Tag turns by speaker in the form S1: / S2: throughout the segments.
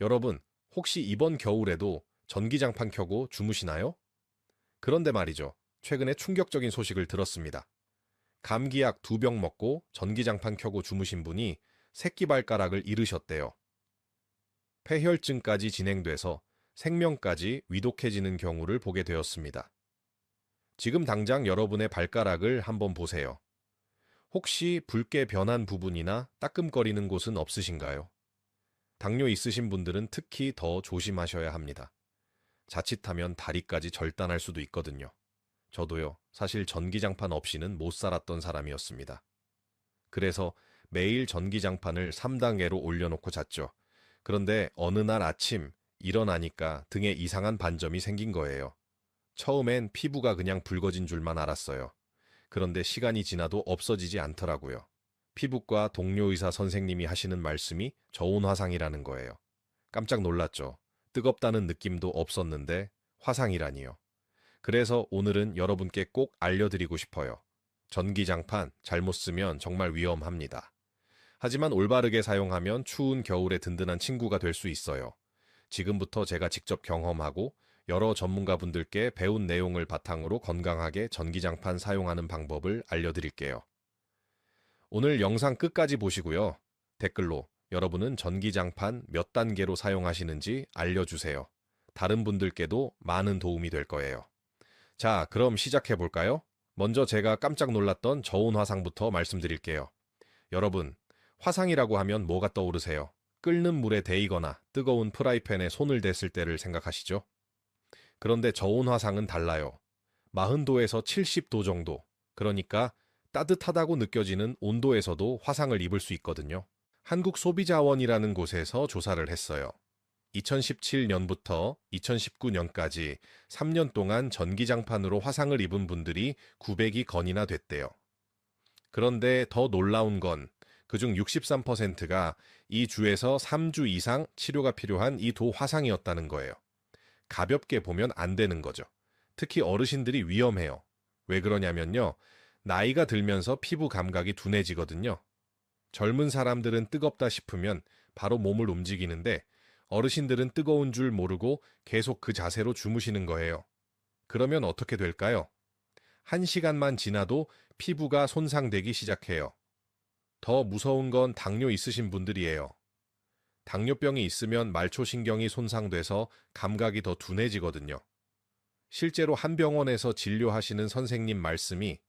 S1: 여러분, 혹시 이번 겨울에도 전기장판 켜고 주무시나요? 그런데 말이죠. 최근에 충격적인 소식을 들었습니다. 감기약 2병 먹고 전기장판 켜고 주무신 분이 새끼발가락을 잃으셨대요. 폐혈증까지 진행돼서 생명까지 위독해지는 경우를 보게 되었습니다. 지금 당장 여러분의 발가락을 한번 보세요. 혹시 붉게 변한 부분이나 따끔거리는 곳은 없으신가요? 당뇨 있으신 분들은 특히 더 조심하셔야 합니다. 자칫하면 다리까지 절단할 수도 있거든요. 저도요, 사실 전기장판 없이는 못 살았던 사람이었습니다. 그래서 매일 전기장판을 3단계로 올려놓고 잤죠. 그런데 어느 날 아침 일어나니까 등에 이상한 반점이 생긴 거예요. 처음엔 피부가 그냥 붉어진 줄만 알았어요. 그런데 시간이 지나도 없어지지 않더라고요. 피부과 동료 의사 선생님이 하시는 말씀이 저온 화상이라는 거예요. 깜짝 놀랐죠. 뜨겁다는 느낌도 없었는데 화상이라니요. 그래서 오늘은 여러분께 꼭 알려드리고 싶어요. 전기장판 잘못 쓰면 정말 위험합니다. 하지만 올바르게 사용하면 추운 겨울에 든든한 친구가 될 수 있어요. 지금부터 제가 직접 경험하고 여러 전문가분들께 배운 내용을 바탕으로 건강하게 전기장판 사용하는 방법을 알려드릴게요. 오늘 영상 끝까지 보시고요. 댓글로 여러분은 전기장판 몇 단계로 사용하시는지 알려주세요. 다른 분들께도 많은 도움이 될 거예요. 자, 그럼 시작해 볼까요? 먼저 제가 깜짝 놀랐던 저온 화상부터 말씀드릴게요. 여러분, 화상이라고 하면 뭐가 떠오르세요? 끓는 물에 데이거나 뜨거운 프라이팬에 손을 댔을 때를 생각하시죠? 그런데 저온 화상은 달라요. 40도에서 70도 정도, 그러니까 따뜻하다고 느껴지는 온도에서도 화상을 입을 수 있거든요. 한국소비자원이라는 곳에서 조사를 했어요. 2017년부터 2019년까지 3년 동안 전기장판으로 화상을 입은 분들이 900이 건이나 됐대요. 그런데 더 놀라운 건 그중 63%가 이 주에서 3주 이상 치료가 필요한 이 도 화상이었다는 거예요. 가볍게 보면 안 되는 거죠. 특히 어르신들이 위험해요. 왜 그러냐면요. 나이가 들면서 피부 감각이 둔해지거든요. 젊은 사람들은 뜨겁다 싶으면 바로 몸을 움직이는데 어르신들은 뜨거운 줄 모르고 계속 그 자세로 주무시는 거예요. 그러면 어떻게 될까요? 1시간만 지나도 피부가 손상되기 시작해요. 더 무서운 건 당뇨 있으신 분들이에요. 당뇨병이 있으면 말초신경이 손상돼서 감각이 더 둔해지거든요. 실제로 한 병원에서 진료하시는 선생님 말씀이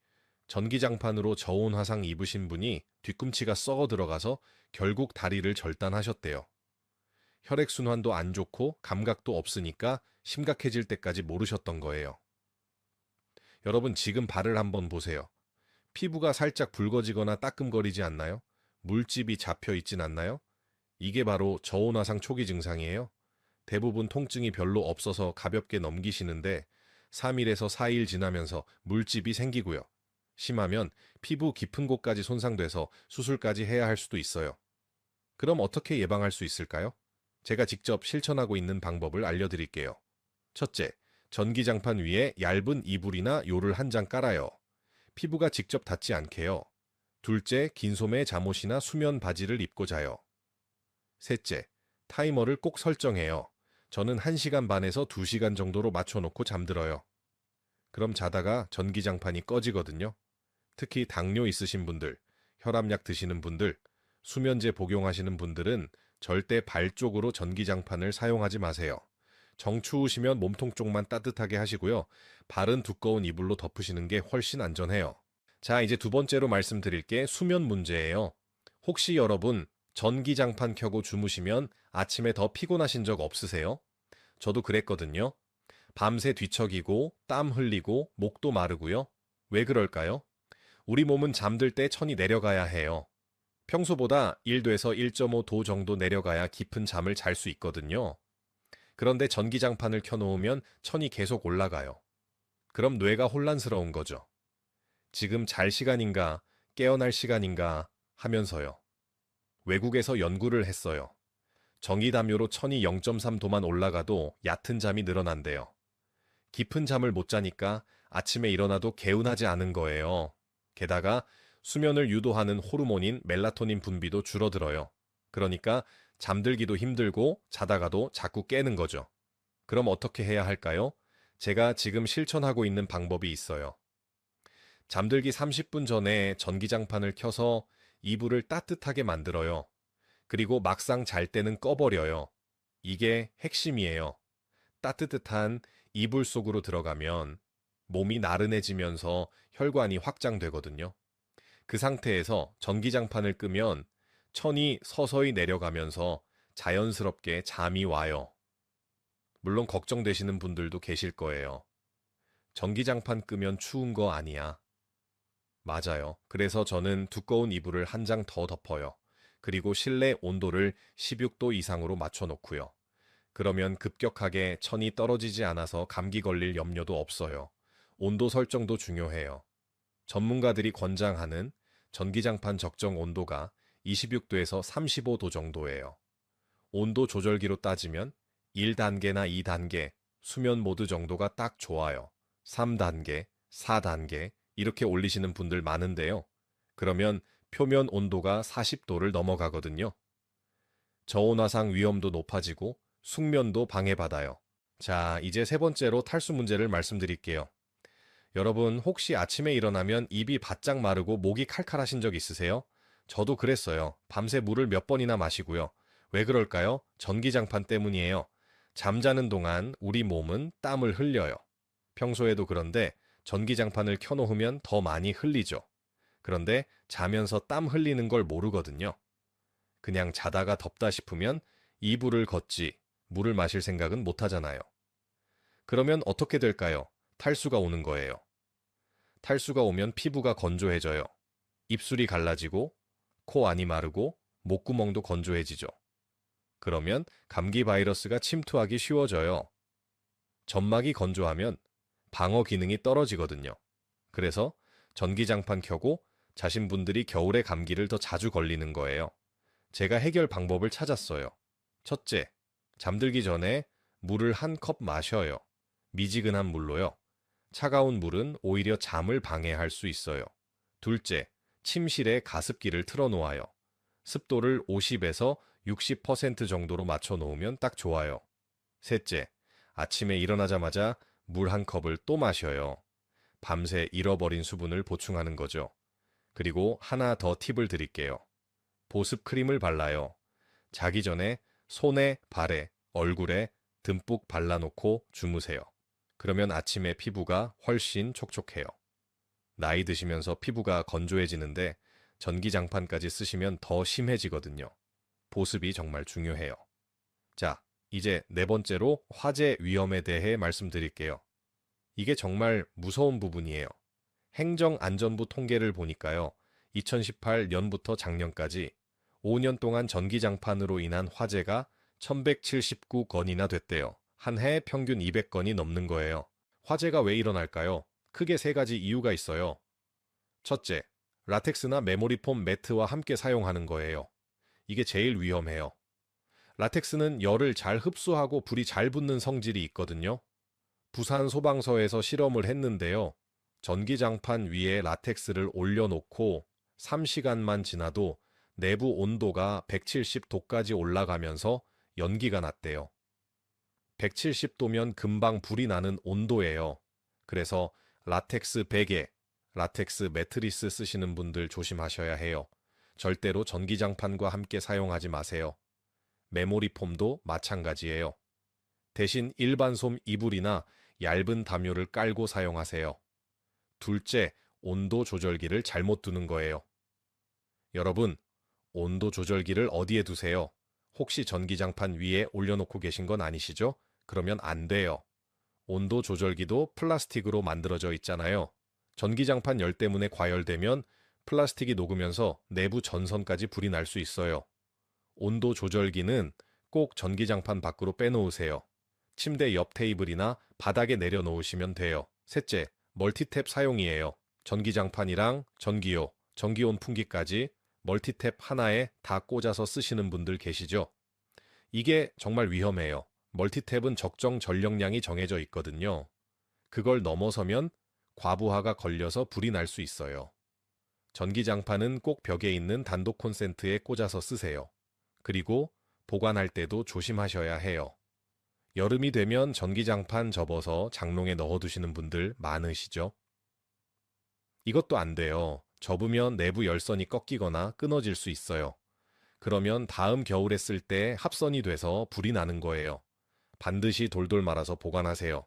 S1: 전기장판으로 저온 화상 입으신 분이 뒤꿈치가 썩어 들어가서 결국 다리를 절단하셨대요. 혈액순환도 안 좋고 감각도 없으니까 심각해질 때까지 모르셨던 거예요. 여러분 지금 발을 한번 보세요. 피부가 살짝 붉어지거나 따끔거리지 않나요? 물집이 잡혀 있진 않나요? 이게 바로 저온 화상 초기 증상이에요. 대부분 통증이 별로 없어서 가볍게 넘기시는데 3일에서 4일 지나면서 물집이 생기고요. 심하면 피부 깊은 곳까지 손상돼서 수술까지 해야 할 수도 있어요. 그럼 어떻게 예방할 수 있을까요? 제가 직접 실천하고 있는 방법을 알려드릴게요. 첫째, 전기장판 위에 얇은 이불이나 요를 한 장 깔아요. 피부가 직접 닿지 않게요. 둘째, 긴 소매 잠옷이나 수면 바지를 입고 자요. 셋째, 타이머를 꼭 설정해요. 저는 1시간 반에서 2시간 정도로 맞춰놓고 잠들어요. 그럼 자다가 전기장판이 꺼지거든요. 특히 당뇨 있으신 분들, 혈압약 드시는 분들, 수면제 복용하시는 분들은 절대 발 쪽으로 전기장판을 사용하지 마세요. 정 추우시면 몸통 쪽만 따뜻하게 하시고요. 발은 두꺼운 이불로 덮으시는 게 훨씬 안전해요. 자, 이제 두 번째로 말씀드릴 게 수면 문제예요. 혹시 여러분 전기장판 켜고 주무시면 아침에 더 피곤하신 적 없으세요? 저도 그랬거든요. 밤새 뒤척이고 땀 흘리고 목도 마르고요. 왜 그럴까요? 우리 몸은 잠들 때 천이 내려가야 해요. 평소보다 1도에서 1.5도 정도 내려가야 깊은 잠을 잘 수 있거든요. 그런데 전기장판을 켜놓으면 천이 계속 올라가요. 그럼 뇌가 혼란스러운 거죠. 지금 잘 시간인가, 깨어날 시간인가 하면서요. 외국에서 연구를 했어요. 전기담요로 천이 0.3도만 올라가도 얕은 잠이 늘어난대요. 깊은 잠을 못 자니까 아침에 일어나도 개운하지 않은 거예요. 게다가 수면을 유도하는 호르몬인 멜라토닌 분비도 줄어들어요. 그러니까 잠들기도 힘들고 자다가도 자꾸 깨는 거죠. 그럼 어떻게 해야 할까요? 제가 지금 실천하고 있는 방법이 있어요. 잠들기 30분 전에 전기장판을 켜서 이불을 따뜻하게 만들어요. 그리고 막상 잘 때는 꺼버려요. 이게 핵심이에요. 따뜻한 이불 속으로 들어가면 몸이 나른해지면서 혈관이 확장되거든요. 그 상태에서 전기장판을 끄면 천이 서서히 내려가면서 자연스럽게 잠이 와요. 물론 걱정되시는 분들도 계실 거예요. 전기장판 끄면 추운 거 아니야. 맞아요. 그래서 저는 두꺼운 이불을 한 장 더 덮어요. 그리고 실내 온도를 16도 이상으로 맞춰놓고요. 그러면 급격하게 천이 떨어지지 않아서 감기 걸릴 염려도 없어요. 온도 설정도 중요해요. 전문가들이 권장하는 전기장판 적정 온도가 26도에서 35도 정도예요. 온도 조절기로 따지면 1단계나 2단계, 수면 모드 정도가 딱 좋아요. 3단계, 4단계 이렇게 올리시는 분들 많은데요. 그러면 표면 온도가 40도를 넘어가거든요. 저온화상 위험도 높아지고 숙면도 방해받아요. 자, 이제 세 번째로 탈수 문제를 말씀드릴게요. 여러분 혹시 아침에 일어나면 입이 바짝 마르고 목이 칼칼하신 적 있으세요? 저도 그랬어요. 밤새 물을 몇 번이나 마시고요. 왜 그럴까요? 전기장판 때문이에요. 잠자는 동안 우리 몸은 땀을 흘려요. 평소에도 그런데 전기장판을 켜놓으면 더 많이 흘리죠. 그런데 자면서 땀 흘리는 걸 모르거든요. 그냥 자다가 덥다 싶으면 이불을 걷지 물을 마실 생각은 못 하잖아요. 그러면 어떻게 될까요? 탈수가 오는 거예요. 탈수가 오면 피부가 건조해져요. 입술이 갈라지고 코 안이 마르고 목구멍도 건조해지죠. 그러면 감기 바이러스가 침투하기 쉬워져요. 점막이 건조하면 방어 기능이 떨어지거든요. 그래서 전기장판 켜고 자신 분들이 겨울에 감기를 더 자주 걸리는 거예요. 제가 해결 방법을 찾았어요. 첫째, 잠들기 전에 물을 한 컵 마셔요. 미지근한 물로요. 차가운 물은 오히려 잠을 방해할 수 있어요. 둘째, 침실에 가습기를 틀어놓아요. 습도를 50에서 60% 정도로 맞춰 놓으면 딱 좋아요. 셋째, 아침에 일어나자마자 물 한 컵을 또 마셔요. 밤새 잃어버린 수분을 보충하는 거죠. 그리고 하나 더 팁을 드릴게요. 보습 크림을 발라요. 자기 전에 손에, 발에, 얼굴에 듬뿍 발라놓고 주무세요. 그러면 아침에 피부가 훨씬 촉촉해요. 나이 드시면서 피부가 건조해지는데 전기장판까지 쓰시면 더 심해지거든요. 보습이 정말 중요해요. 자, 이제 네 번째로 화재 위험에 대해 말씀드릴게요. 이게 정말 무서운 부분이에요. 행정안전부 통계를 보니까요. 2018년부터 작년까지 5년 동안 전기장판으로 인한 화재가 1179건이나 됐대요. 한 해 평균 200건이 넘는 거예요. 화재가 왜 일어날까요? 크게 세 가지 이유가 있어요. 첫째, 라텍스나 메모리폼 매트와 함께 사용하는 거예요. 이게 제일 위험해요. 라텍스는 열을 잘 흡수하고 불이 잘 붙는 성질이 있거든요. 부산 소방서에서 실험을 했는데요. 전기장판 위에 라텍스를 올려놓고 3시간만 지나도 내부 온도가 170도까지 올라가면서 연기가 났대요. 170도면 금방 불이 나는 온도예요. 그래서 라텍스 베개, 라텍스 매트리스 쓰시는 분들 조심하셔야 해요. 절대로 전기장판과 함께 사용하지 마세요. 메모리 폼도 마찬가지예요. 대신 일반 솜 이불이나 얇은 담요를 깔고 사용하세요. 둘째, 온도 조절기를 잘못 두는 거예요. 여러분, 온도 조절기를 어디에 두세요? 혹시 전기장판 위에 올려놓고 계신 건 아니시죠? 그러면 안 돼요. 온도 조절기도 플라스틱으로 만들어져 있잖아요. 전기장판 열 때문에 과열되면 플라스틱이 녹으면서 내부 전선까지 불이 날 수 있어요. 온도 조절기는 꼭 전기장판 밖으로 빼놓으세요. 침대 옆 테이블이나 바닥에 내려놓으시면 돼요. 셋째, 멀티탭 사용이에요. 전기장판이랑 전기요, 전기온풍기까지 멀티탭 하나에 다 꽂아서 쓰시는 분들 계시죠? 이게 정말 위험해요. 멀티탭은 적정 전력량이 정해져 있거든요. 그걸 넘어서면 과부하가 걸려서 불이 날 수 있어요. 전기장판은 꼭 벽에 있는 단독 콘센트에 꽂아서 쓰세요. 그리고 보관할 때도 조심하셔야 해요. 여름이 되면 전기장판 접어서 장롱에 넣어두시는 분들 많으시죠? 이것도 안 돼요. 접으면 내부 열선이 꺾이거나 끊어질 수 있어요. 그러면 다음 겨울에 쓸 때 합선이 돼서 불이 나는 거예요. 반드시 돌돌 말아서 보관하세요.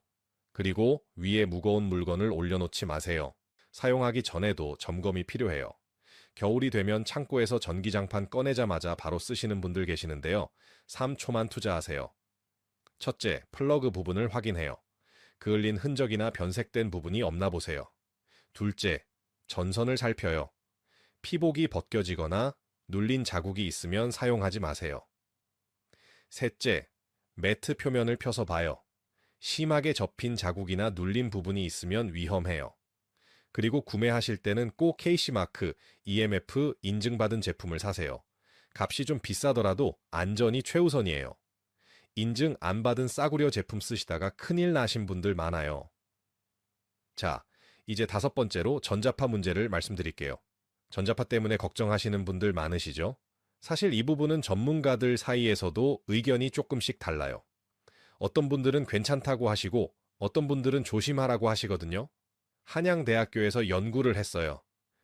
S1: 그리고 위에 무거운 물건을 올려놓지 마세요. 사용하기 전에도 점검이 필요해요. 겨울이 되면 창고에서 전기장판 꺼내자마자 바로 쓰시는 분들 계시는데요. 3초만 투자하세요. 첫째, 플러그 부분을 확인해요. 그을린 흔적이나 변색된 부분이 없나 보세요. 둘째, 전선을 살펴요. 피복이 벗겨지거나 눌린 자국이 있으면 사용하지 마세요. 셋째, 매트 표면을 펴서 봐요. 심하게 접힌 자국이나 눌린 부분이 있으면 위험해요. 그리고 구매하실 때는 꼭 KC마크, EMF 인증받은 제품을 사세요. 값이 좀 비싸더라도 안전이 최우선이에요. 인증 안 받은 싸구려 제품 쓰시다가 큰일 나신 분들 많아요. 자, 이제 5번째로 전자파 문제를 말씀드릴게요. 전자파 때문에 걱정하시는 분들 많으시죠? 사실 이 부분은 전문가들 사이에서도 의견이 조금씩 달라요. 어떤 분들은 괜찮다고 하시고 어떤 분들은 조심하라고 하시거든요. 한양대학교에서 연구를 했어요.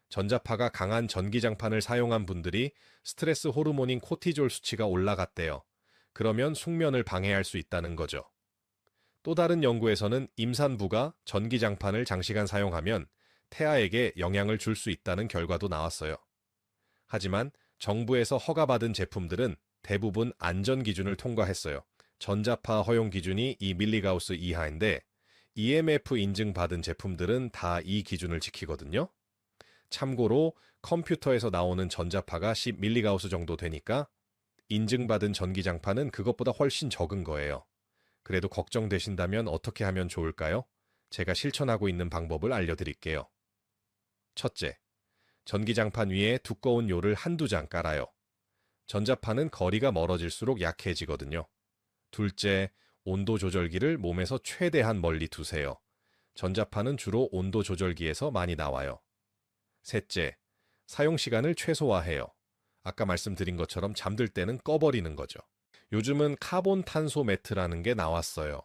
S1: 전자파가 강한 전기장판을 사용한 분들이 스트레스 호르몬인 코티졸 수치가 올라갔대요. 그러면 숙면을 방해할 수 있다는 거죠. 또 다른 연구에서는 임산부가 전기장판을 장시간 사용하면 태아에게 영향을 줄 수 있다는 결과도 나왔어요. 하지만 정부에서 허가받은 제품들은 대부분 안전기준을 통과했어요. 전자파 허용 기준이 2mgauss 이하인데 EMF 인증받은 제품들은 다 이 기준을 지키거든요. 참고로 컴퓨터에서 나오는 전자파가 10mgauss 정도 되니까 인증받은 전기장판은 그것보다 훨씬 적은 거예요. 그래도 걱정되신다면 어떻게 하면 좋을까요? 제가 실천하고 있는 방법을 알려드릴게요. 첫째, 전기장판 위에 두꺼운 요를 한두 장 깔아요. 전자파는 거리가 멀어질수록 약해지거든요. 둘째, 온도 조절기를 몸에서 최대한 멀리 두세요. 전자파는 주로 온도 조절기에서 많이 나와요. 셋째, 사용 시간을 최소화해요. 아까 말씀드린 것처럼 잠들 때는 꺼버리는 거죠. 요즘은 카본 탄소 매트라는 게 나왔어요.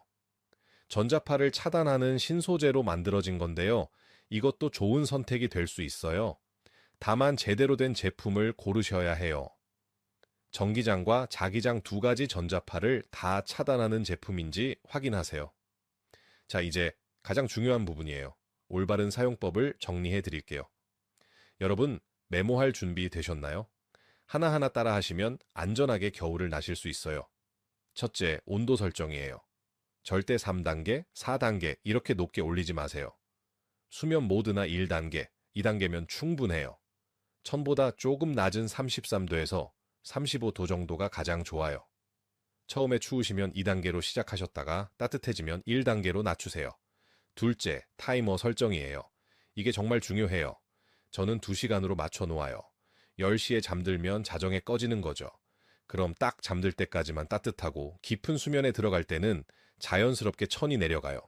S1: 전자파를 차단하는 신소재로 만들어진 건데요. 이것도 좋은 선택이 될 수 있어요. 다만 제대로 된 제품을 고르셔야 해요. 전기장과 자기장 두 가지 전자파를 다 차단하는 제품인지 확인하세요. 자, 이제 가장 중요한 부분이에요. 올바른 사용법을 정리해 드릴게요. 여러분, 메모할 준비 되셨나요? 하나하나 따라 하시면 안전하게 겨울을 나실 수 있어요. 첫째, 온도 설정이에요. 절대 3단계, 4단계 이렇게 높게 올리지 마세요. 수면 모드나 1단계, 2단계면 충분해요. 1000보다 조금 낮은 33도에서 35도 정도가 가장 좋아요. 처음에 추우시면 2단계로 시작하셨다가 따뜻해지면 1단계로 낮추세요. 둘째, 타이머 설정이에요. 이게 정말 중요해요. 저는 2시간으로 맞춰 놓아요. 10시에 잠들면 자정에 꺼지는 거죠. 그럼 딱 잠들 때까지만 따뜻하고 깊은 수면에 들어갈 때는 자연스럽게 천이 내려가요.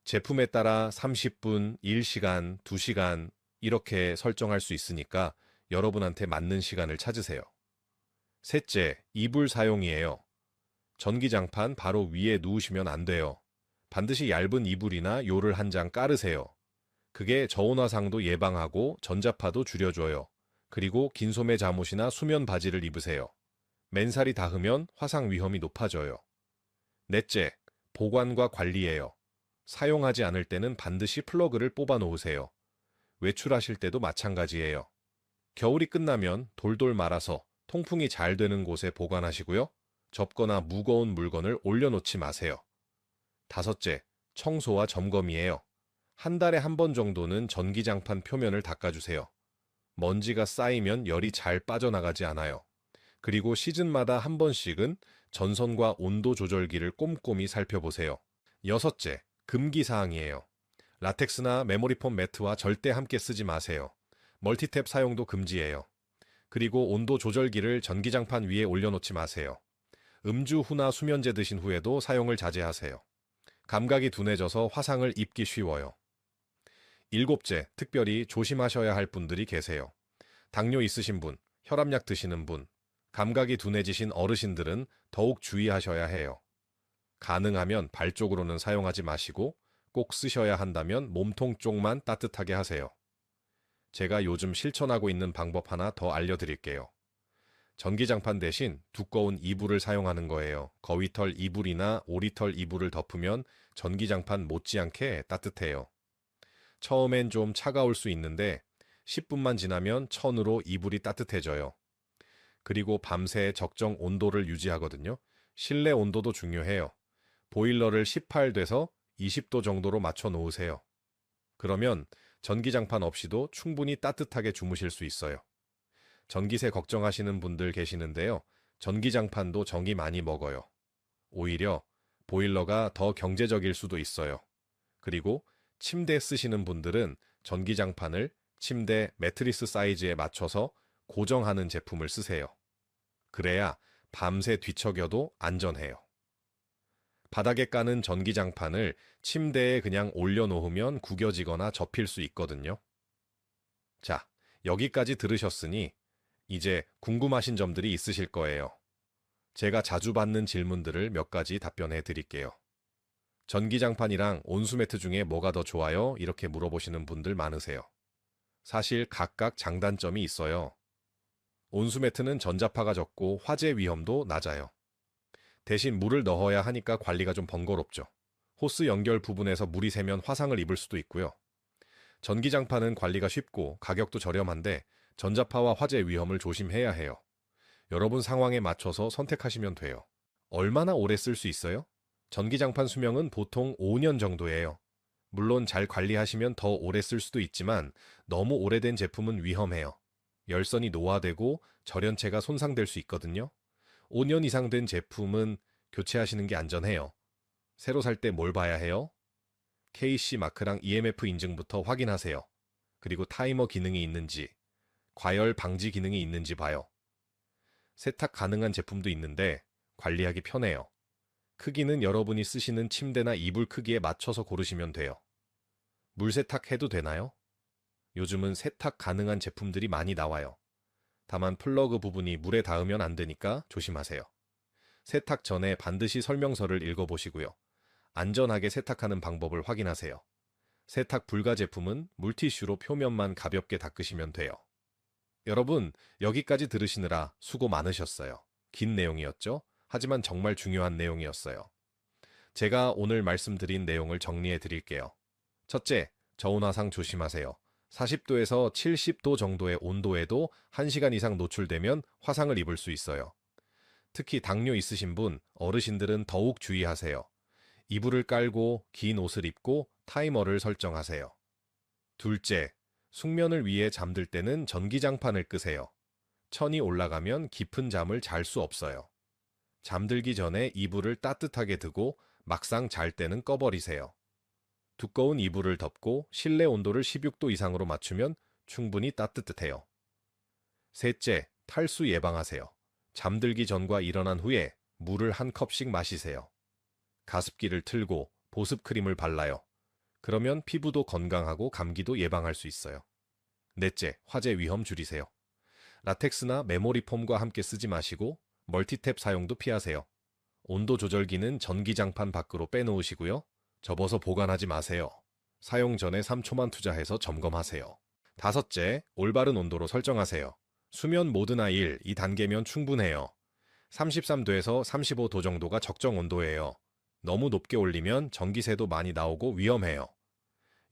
S1: 제품에 따라 30분, 1시간, 2시간 이렇게 설정할 수 있으니까 여러분한테 맞는 시간을 찾으세요. 셋째, 이불 사용이에요. 전기장판 바로 위에 누우시면 안 돼요. 반드시 얇은 이불이나 요를 한 장 깔으세요. 그게 저온화상도 예방하고 전자파도 줄여줘요. 그리고 긴 소매 잠옷이나 수면 바지를 입으세요. 맨살이 닿으면 화상 위험이 높아져요. 넷째, 보관과 관리예요. 사용하지 않을 때는 반드시 플러그를 뽑아 놓으세요. 외출하실 때도 마찬가지예요. 겨울이 끝나면 돌돌 말아서 통풍이 잘 되는 곳에 보관하시고요. 접거나 무거운 물건을 올려놓지 마세요. 다섯째, 청소와 점검이에요. 한 달에 한 번 정도는 전기장판 표면을 닦아주세요. 먼지가 쌓이면 열이 잘 빠져나가지 않아요. 그리고 시즌마다 한 번씩은 전선과 온도 조절기를 꼼꼼히 살펴보세요. 여섯째, 금기사항이에요. 라텍스나 메모리폼 매트와 절대 함께 쓰지 마세요. 멀티탭 사용도 금지예요. 그리고 온도 조절기를 전기장판 위에 올려놓지 마세요. 음주 후나 수면제 드신 후에도 사용을 자제하세요. 감각이 둔해져서 화상을 입기 쉬워요. 일곱째, 특별히 조심하셔야 할 분들이 계세요. 당뇨 있으신 분, 혈압약 드시는 분, 감각이 둔해지신 어르신들은 더욱 주의하셔야 해요. 가능하면 발 쪽으로는 사용하지 마시고 꼭 쓰셔야 한다면 몸통 쪽만 따뜻하게 하세요. 제가 요즘 실천하고 있는 방법 하나 더 알려드릴게요. 전기장판 대신 두꺼운 이불을 사용하는 거예요. 거위털 이불이나 오리털 이불을 덮으면 전기장판 못지않게 따뜻해요. 처음엔 좀 차가울 수 있는데 10분만 지나면 천으로 이불이 따뜻해져요. 그리고 밤새 적정 온도를 유지하거든요. 실내 온도도 중요해요. 보일러를 18도에서 20도 정도로 맞춰 놓으세요. 그러면 전기장판 없이도 충분히 따뜻하게 주무실 수 있어요. 전기세 걱정하시는 분들 계시는데요. 전기장판도 전기 많이 먹어요. 오히려 보일러가 더 경제적일 수도 있어요. 그리고 침대 쓰시는 분들은 전기장판을 침대 매트리스 사이즈에 맞춰서 고정하는 제품을 쓰세요. 그래야 밤새 뒤척여도 안전해요. 바닥에 까는 전기장판을 침대에 그냥 올려놓으면 구겨지거나 접힐 수 있거든요. 자, 여기까지 들으셨으니 이제 궁금하신 점들이 있으실 거예요. 제가 자주 받는 질문들을 몇 가지 답변해 드릴게요. 전기장판이랑 온수매트 중에 뭐가 더 좋아요? 이렇게 물어보시는 분들 많으세요. 사실 각각 장단점이 있어요. 온수매트는 전자파가 적고 화재 위험도 낮아요. 대신 물을 넣어야 하니까 관리가 좀 번거롭죠. 호스 연결 부분에서 물이 새면 화상을 입을 수도 있고요. 전기장판은 관리가 쉽고 가격도 저렴한데 전자파와 화재 위험을 조심해야 해요. 여러분 상황에 맞춰서 선택하시면 돼요. 얼마나 오래 쓸 수 있어요? 전기장판 수명은 보통 5년 정도예요. 물론 잘 관리하시면 더 오래 쓸 수도 있지만 너무 오래된 제품은 위험해요. 열선이 노화되고 절연체가 손상될 수 있거든요. 5년 이상 된 제품은 교체하시는 게 안전해요. 새로 살 때 뭘 봐야 해요? KC 마크랑 EMF 인증부터 확인하세요. 그리고 타이머 기능이 있는지, 과열 방지 기능이 있는지 봐요. 세탁 가능한 제품도 있는데 관리하기 편해요. 크기는 여러분이 쓰시는 침대나 이불 크기에 맞춰서 고르시면 돼요. 물 세탁해도 되나요? 요즘은 세탁 가능한 제품들이 많이 나와요. 다만 플러그 부분이 물에 닿으면 안 되니까 조심하세요. 세탁 전에 반드시 설명서를 읽어보시고요. 안전하게 세탁하는 방법을 확인하세요. 세탁 불가 제품은 물티슈로 표면만 가볍게 닦으시면 돼요. 여러분, 여기까지 들으시느라 수고 많으셨어요. 긴 내용이었죠? 하지만 정말 중요한 내용이었어요. 제가 오늘 말씀드린 내용을 정리해 드릴게요. 첫째, 저온화상 조심하세요. 40도에서 70도 정도의 온도에도 1시간 이상 노출되면 화상을 입을 수 있어요. 특히 당뇨 있으신 분, 어르신들은 더욱 주의하세요. 이불을 깔고 긴 옷을 입고 타이머를 설정하세요. 둘째, 숙면을 위해 잠들 때는 전기장판을 끄세요. 천이 올라가면 깊은 잠을 잘 수 없어요. 잠들기 전에 이불을 따뜻하게 두고 막상 잘 때는 꺼버리세요. 두꺼운 이불을 덮고 실내 온도를 16도 이상으로 맞추면 충분히 따뜻해요. 셋째, 탈수 예방하세요. 잠들기 전과 일어난 후에 물을 한 컵씩 마시세요. 가습기를 틀고 보습 크림을 발라요. 그러면 피부도 건강하고 감기도 예방할 수 있어요. 넷째, 화재 위험 줄이세요. 라텍스나 메모리 폼과 함께 쓰지 마시고 멀티탭 사용도 피하세요. 온도 조절기는 전기장판 밖으로 빼놓으시고요. 접어서 보관하지 마세요. 사용 전에 3초만 투자해서 점검하세요. 다섯째, 올바른 온도로 설정하세요. 수면 모드나 1, 이 단계면 충분해요. 33도에서 35도 정도가 적정 온도예요. 너무 높게 올리면 전기세도 많이 나오고 위험해요.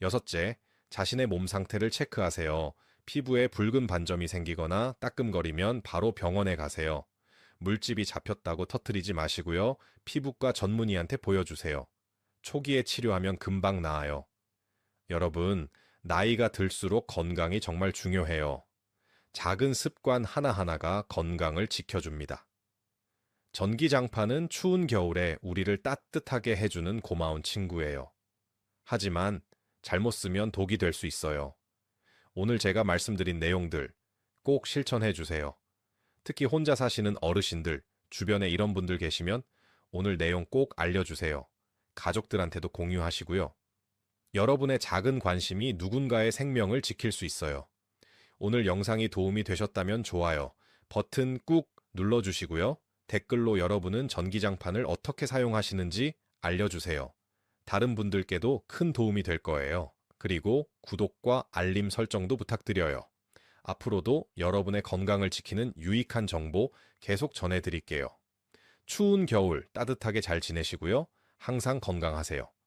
S1: 여섯째, 자신의 몸 상태를 체크하세요. 피부에 붉은 반점이 생기거나 따끔거리면 바로 병원에 가세요. 물집이 잡혔다고 터뜨리지 마시고요. 피부과 전문의한테 보여주세요. 초기에 치료하면 금방 나아요. 여러분, 나이가 들수록 건강이 정말 중요해요. 작은 습관 하나하나가 건강을 지켜줍니다. 전기장판은 추운 겨울에 우리를 따뜻하게 해주는 고마운 친구예요. 하지만 잘못 쓰면 독이 될 수 있어요. 오늘 제가 말씀드린 내용들 꼭 실천해 주세요. 특히 혼자 사시는 어르신들, 주변에 이런 분들 계시면 오늘 내용 꼭 알려주세요. 가족들한테도 공유하시고요. 여러분의 작은 관심이 누군가의 생명을 지킬 수 있어요. 오늘 영상이 도움이 되셨다면 좋아요, 버튼 꾹 눌러주시고요. 댓글로 여러분은 전기장판을 어떻게 사용하시는지 알려주세요. 다른 분들께도 큰 도움이 될 거예요. 그리고 구독과 알림 설정도 부탁드려요. 앞으로도 여러분의 건강을 지키는 유익한 정보 계속 전해드릴게요. 추운 겨울 따뜻하게 잘 지내시고요. 항상 건강하세요.